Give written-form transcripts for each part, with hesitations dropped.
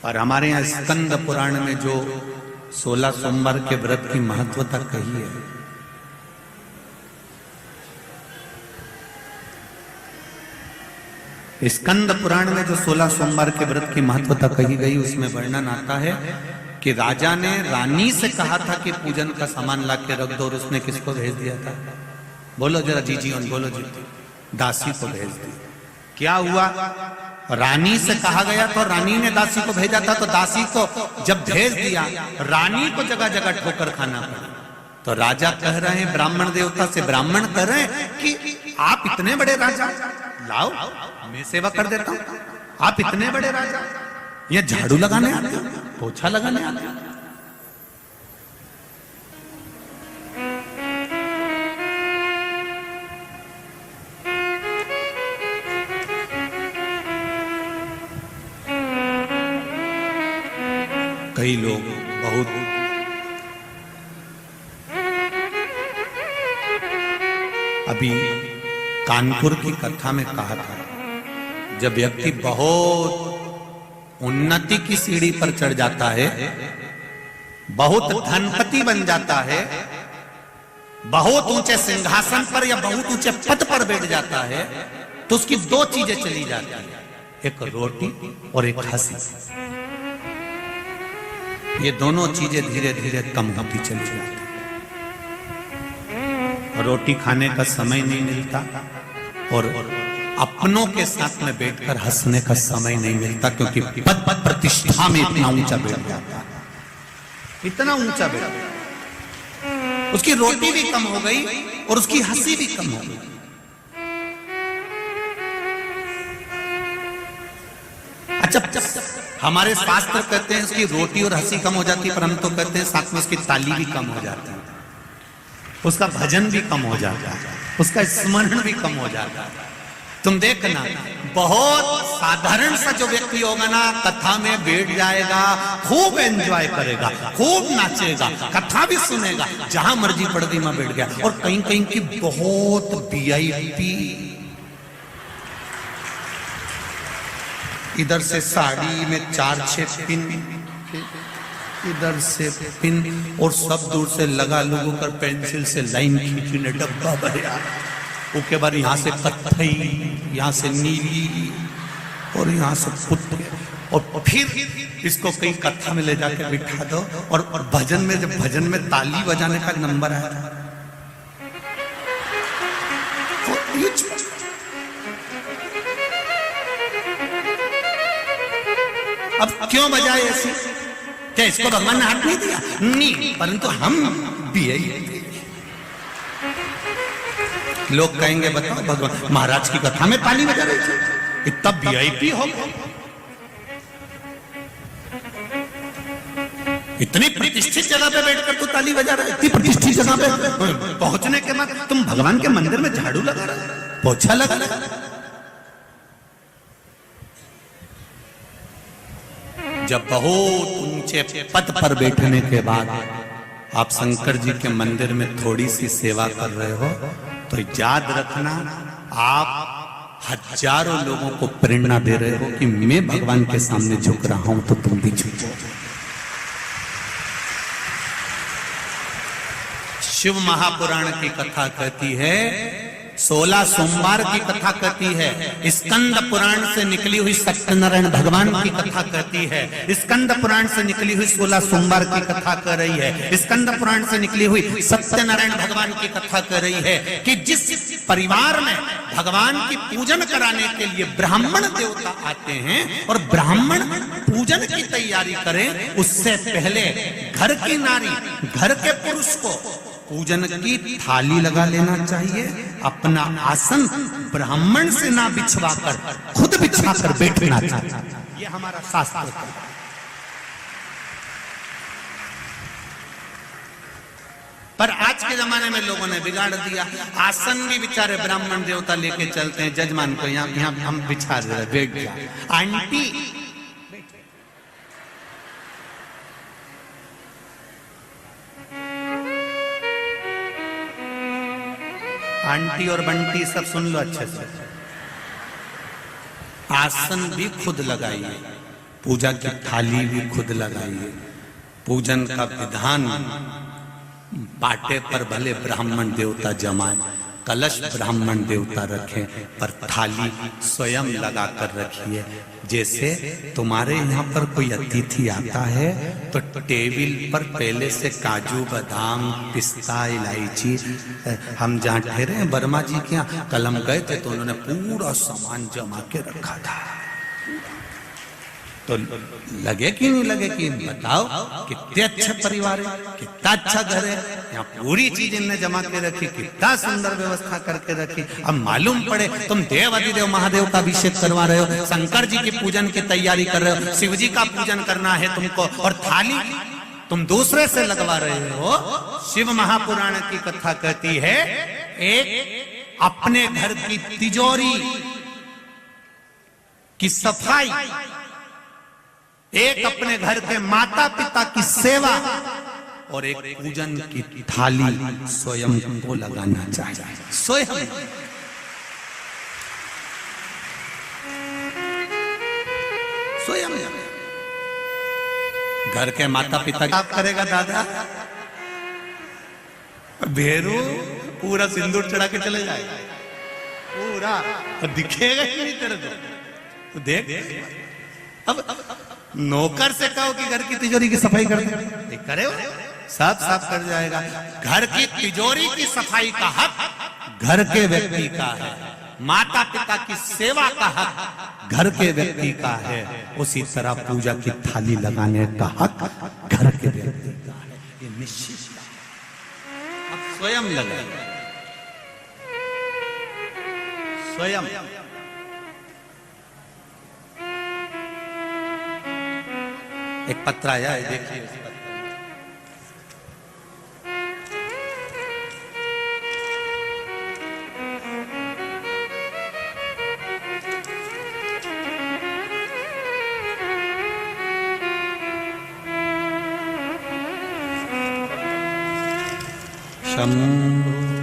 और हमारे यहाँ स्कंद पुराण में जो 16 सोमवार के व्रत की महत्वता कही है, स्कंद पुराण में जो 16 सोमवार के व्रत की महत्वता कही गई, उसमें वर्णन आता है कि राजा ने रानी से कहा था कि पूजन का सामान ला के रख दो, और उसने किसको भेज दिया था? बोलो जरा जी जी बोलो जी, दासी को भेज दिया। क्या हुआ? रानी से कहा गया तो रानी ने दासी को भेजा था, तो दासी को जब भेज दिया, रानी को जगह जगह ठोकर खाना पड़ा। तो राजा कह रहे हैं, ब्राह्मण देवता से ब्राह्मण कह रहे हैं कि आप इतने बड़े राजा, लाओ मैं सेवा कर देता हूं। आप इतने बड़े राजा, ये झाड़ू लगाने आते हो, पोछा लगाने आते हो। कई लोग बहुत अभी कानपुर की कथा में कहा था, जब व्यक्ति बहुत उन्नति की सीढ़ी पर चढ़ जाता है, बहुत धनपति बन जाता है, बहुत ऊंचे सिंहासन पर या बहुत ऊंचे पद पर बैठ जाता है, तो उसकी दो चीजें चली जाती है, एक रोटी और एक हंसी। ये दोनों चीजें धीरे धीरे कम होती चली जाती है। रोटी खाने का समय नहीं मिलता और अपनों के साथ में बैठकर हंसने का समय नहीं मिलता, क्योंकि पद प्रतिष्ठा में इतना ऊंचा बैठ जाता है, इतना ऊंचा बैठ, उसकी रोटी भी कम हो गई और उसकी हंसी भी कम हो गई। अच्छा, हमारे शास्त्र कहते हैं उसकी रोटी और हंसी कम हो जाती है, पर हम तो कहते हैं साथ में उसकी ताली भी कम हो जाती है, उसका भजन भी कम हो जाता है, उसका स्मरण भी कम हो जाता है। तुम देखना, बहुत साधारण सा जो व्यक्ति होगा ना, कथा में बैठ जाएगा, खूब एंजॉय करेगा, खूब नाचेगा, कथा भी सुनेगा, जहां मर्जी पड़ गई वहां बैठ गया। और कहीं कहीं की बहुत वीआईपी, इधर से साड़ी में 4-6 पिन, इधर से पिन, और सब दूर से लगा लोगों कर पेंसिल से लाइन खींचने डब्बा भरा, उसके बाद यहाँ से कत्थई, यहाँ से नीली और यहाँ से पुत्र, और फिर इसको कहीं कथा में ले जाकर बिठा दो। और भजन में, जब भजन में ताली बजाने का नंबर आया, अब क्यों बजाए ऐसी? क्या इसको भगवान ने हाथ नहीं दिया? नहीं, परंतु हम भी यही। लोग कहेंगे बताओ, भगवान महाराज की कथा में ताली बजा रहे थे, इतना वीआईपी हो, इतनी प्रतिष्ठित जगह पे बैठकर तू ताली बजा रहा है, इतनी प्रतिष्ठित जगह पे पहुंचने के बाद तुम भगवान के मंदिर में झाड़ू लगा रहे हो, पोछा लगा रहे हो। जब बहुत ऊंचे पद पर बैठने के बाद आप शंकर जी के मंदिर में थोड़ी सी सेवा कर रहे हो, तो याद रखना, आप हजारों लोगों को प्रेरणा दे रहे हो कि मैं भगवान के सामने झुक रहा हूं, तो तुम भी झुको। शिव महापुराण की कथा कहती है, 16 सोमवार की कथा कहती है, स्कंद पुराण से निकली हुई सत्यनारायण भगवान की कथा कहती है, स्कंद पुराण से निकली हुई 16 सोमवार की कथा कह रही है, स्कंद पुराण से निकली हुई सत्यनारायण भगवान की कथा कह रही है कि जिस परिवार में भगवान की पूजन कराने के लिए ब्राह्मण देवता आते हैं और ब्राह्मण पूजन की तैयारी करें, उससे पहले घर की नारी, घर के पुरुष को पूजन की थाली लगा लेना चाहिए, अपना आसन ब्राह्मण से ना बिछवाकर खुद बिछाकर बैठना चाहिए। ये हमारा शास्त्र है। पर आज के जमाने में लोगों ने बिगाड़ दिया, आसन भी बेचारे ब्राह्मण देवता लेके चलते हैं, जजमान को यहाँ हम बिछा दे रहे, बैठ जाए। आंटी आंटी और बंटी सब सुन लो अच्छे से, आसन भी खुद लगाइए, पूजा की थाली भी खुद लगाइए। पूजन का विधान पाटे पर भले ब्राह्मण देवता जमाए, कलश ब्राह्मण देवता रखें, पर थाली स्वयं लगा कर रखिए। जैसे तुम्हारे यहाँ पर कोई अतिथि आता है तो टेबल पर पहले से काजू बादाम पिस्ता इलायची, हम जहाँ ठहरे हैं वर्मा जी के यहाँ, कल हम गए थे तो उन्होंने पूरा सामान जमा के रखा था। तो लगे कि नहीं लगे कि बताओ कितने अच्छे परिवार है, कितना अच्छा घर है, यहाँ पूरी चीज इनने जमा के रखी, कितना सुंदर व्यवस्था करके रखी। अब मालूम पड़े तुम देव अधिदेव महादेव का अभिषेक करवा रहे हो, शंकर जी की पूजन की तैयारी कर रहे हो, शिव जी का पूजन करना है तुमको, और थाली तुम दूसरे से लगवा रहे हो। शिव महापुराण की कथा कहती है एक अपने घर की तिजोरी की सफाई, एक अपने घर के माता पिता की सेवा, और एक पूजन की थाली स्वयं को लगाना चाहिए। स्वयं स्वयं घर के माता पिता क्या करेगा दादा? भेरू पूरा सिंदूर चढ़ा के चले जाएगा, पूरा दिखेगा ही नहीं तेरे को। तो देख, अब नौकर से कहो कि घर की तिजोरी की सफाई कर दे, करे साफ साफ कर जाएगा। घर की तिजोरी की सफाई का हक घर के व्यक्ति का है, माता पिता की सेवा का हक घर के व्यक्ति का है, उसी तरह पूजा की थाली लगाने का हक घर के व्यक्ति का है। ये निश्चित अब स्वयं लगाए, स्वयं। एक पत्र आया है, देखिए उस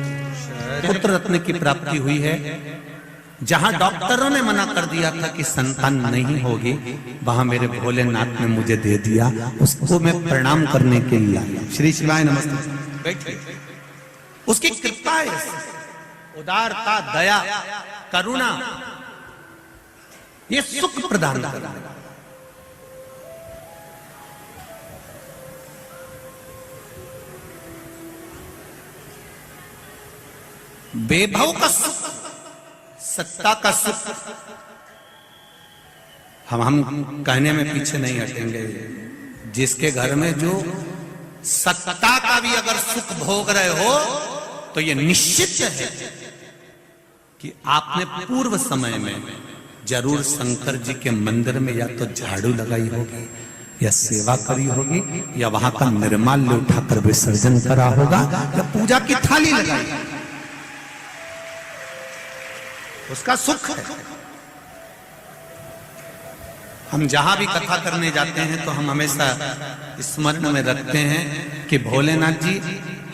पत्र पुत्र रत्न की प्राप्ति हुई है। जहां डॉक्टरों ने मना कर दिया था कि संतान नहीं होगी, वहां मेरे भोलेनाथ ने मुझे दे दिया, उसको मैं प्रणाम करने के लिए आया। श्री शिवाय नमस्ते। बैठिए। उसकी कृपा है, उदारता, दया, करुणा, ये सुख प्रदान कर रहा है। बेभव का सुख, सत्ता का सुख, हम कहने में पीछे नहीं हटेंगे। जिसके घर में जो सत्ता का भी अगर सुख भोग रहे हो तो ये निश्चित है कि आपने पूर्व समय में जरूर शंकर जी के मंदिर में या तो झाड़ू लगाई होगी, या सेवा करी होगी, या वहां का निर्माल्य उठाकर विसर्जन करा होगा, या पूजा की थाली लगाई, उसका सुख है। हम जहां भी कथा करने जाते हैं तो हम हमेशा स्मरण में रखते हैं कि भोलेनाथ जी,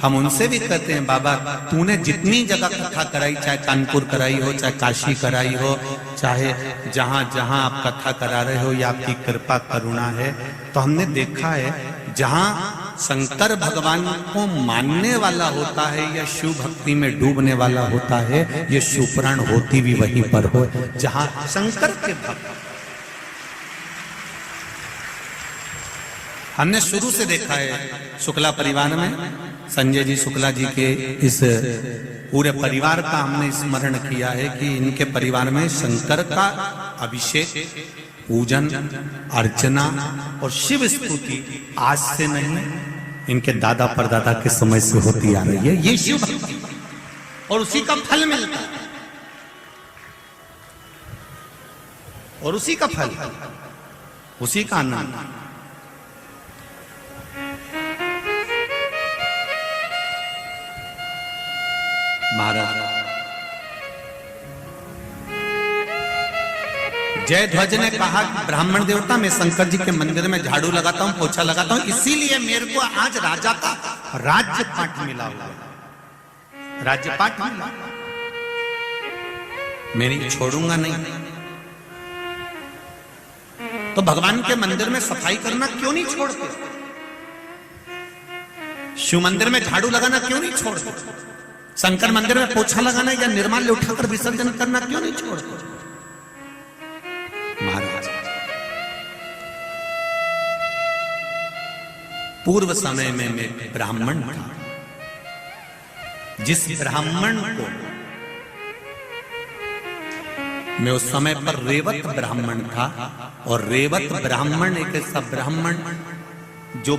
हम उनसे भी कहते हैं बाबा तूने जितनी जगह कथा कराई, चाहे कानपुर कराई हो, चाहे काशी कराई हो, चाहे जहां जहां आप कथा करा रहे हो, या आपकी कृपा करुणा है, तो हमने देखा है जहां शंकर भगवान को मानने वाला होता है या शिव भक्ति में डूबने वाला होता है, ये शिवपुराण होती भी वहीं पर हो जहां शंकर के भक्त। हमने शुरू से देखा है शुक्ला परिवार में, संजय जी शुक्ला जी के इस पूरे परिवार का हमने स्मरण किया है कि इनके परिवार में शंकर का अभिषेक, पूजन, अर्चना और शिव स्तुति आज से नहीं, इनके दादा परदादा के समय से होती आ रही है। ये शिव भक्ति और उसी का फल मिलता है, और उसी का फल, उसी का आनंद। महाराज जयध्वज ने कहा ब्राह्मण देवता, मैं शंकर जी के मंदिर में झाड़ू लगाता हूं, पोछा लगाता हूं, इसीलिए मेरे को आज राजा का राज्यपाट मिला हुआ, राज्यपाट मिला, मैं नहीं छोड़ूंगा नहीं। तो भगवान के मंदिर में सफाई करना क्यों नहीं छोड़ते? शिव मंदिर में झाड़ू लगाना क्यों नहीं छोड़ते? शंकर मंदिर में पोछा लगाना या निर्माल्य उठाकर विसर्जन करना क्यों नहीं छोड़ते? महाराज, पूर्व समय में मैं ब्राह्मण था। जिस ब्राह्मण को मैं उस समय पर रेवत ब्राह्मण था, और रेवत ब्राह्मण एक ऐसा ब्राह्मण जो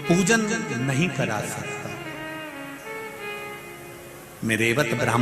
पूजन नहीं करा सकता। मैं रेवत ब्राह्मण